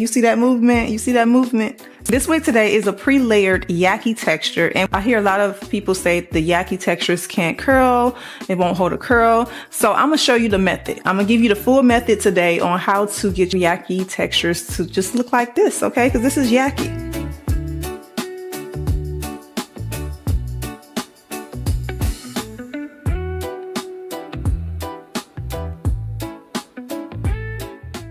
You see that movement? You see that movement? This wig today is a pre-layered Yaki texture, and I hear a lot of people say the Yaki textures can't curl, it won't hold a curl. So I'm gonna show you the method. I'm gonna give you the full method today on how to get your Yaki textures to just look like this, okay? Because this is Yaki.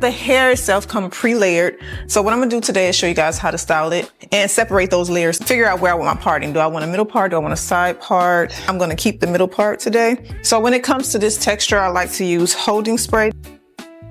The hair itself comes pre-layered. So what I'm gonna do today is show you guys how to style it and separate those layers. Figure out where I want my parting. Do I want a middle part? Do I want a side part? I'm gonna keep the middle part today. So when it comes to this texture, I like to use holding spray.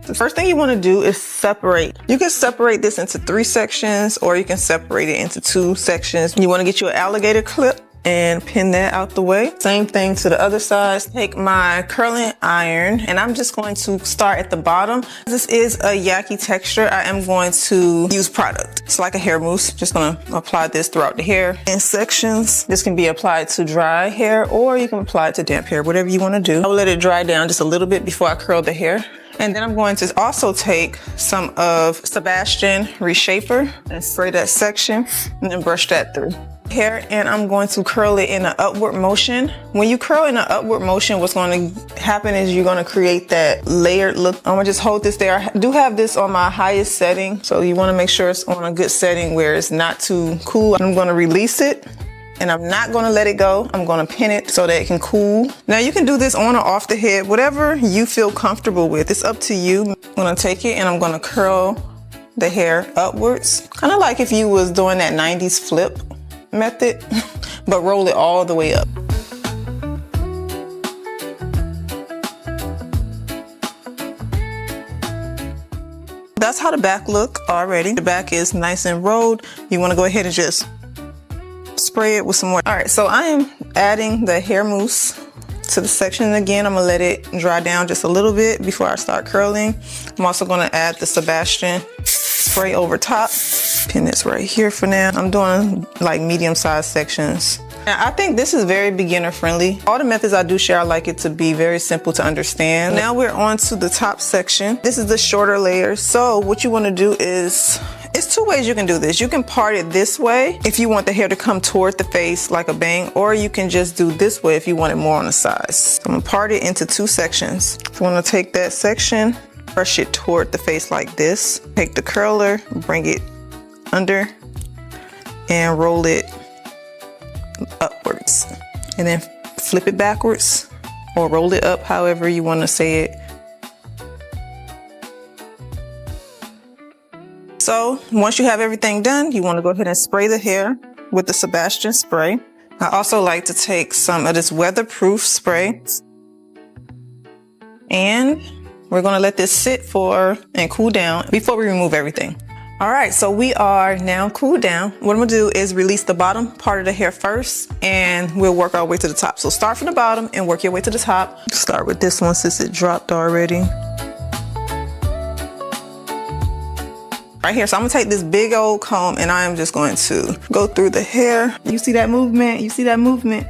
The first thing you wanna do is separate. You can separate this into 3 sections or you can separate it into 2 sections. You wanna get you an alligator clip and pin that out the way. Same thing to the other side. Take my curling iron and I'm just going to start at the bottom. This is a Yaki texture. I am going to use product. It's like a hair mousse. Just gonna apply this throughout the hair in sections. This can be applied to dry hair or you can apply it to damp hair, whatever you wanna do. I'll let it dry down just a little bit before I curl the hair. And then I'm going to also take some of Sebastian Reshaper and spray that section and then brush that through hair, and I'm going to curl it in an upward motion. When you curl in an upward motion, what's going to happen is you're going to create that layered look. I'm gonna just hold this there. I do have this on my highest setting, so you want to make sure it's on a good setting where it's not too cool. I'm going to release it and I'm not going to let it go. I'm going to pin it so that it can cool. Now you can do this on or off the head, whatever you feel comfortable with. It's up to you. I'm going to take it and I'm going to curl the hair upwards, kind of like if you was doing that 90s flip method, but roll it all the way up. That's how the back look already. The back is nice and rolled. You want to go ahead and just spray it with some more. All right, so I am adding the hair mousse to the section again. I'm gonna let it dry down just a little bit before I start curling. I'm also gonna add the Sebastian spray over top. Pin this right here for now. I'm doing like medium-sized sections. Now, I think this is very beginner friendly. All the methods I do share, I like it to be very simple to understand. Now we're on to the top section. This is the shorter layer. So what you want to do is, it's 2 ways you can do this. You can part it this way if you want the hair to come toward the face like a bang, or you can just do this way if you want it more on the sides. So I'm gonna part it into 2 sections. So I'm gonna take that section, brush it toward the face like this. Take the curler, bring it under, and roll it upwards. And then flip it backwards, or roll it up, however you wanna say it. So once you have everything done, you want to go ahead and spray the hair with the Sebastian spray. I also like to take some of this weatherproof spray, and we're going to let this sit and cool down before we remove everything. All right, so we are now cooled down. What I'm gonna do is release the bottom part of the hair first, and we'll work our way to the top. So start from the bottom and work your way to the top. Start with this one since it dropped already. Right here, so I'm gonna take this big old comb and I am just going to go through the hair. You see that movement? You see that movement?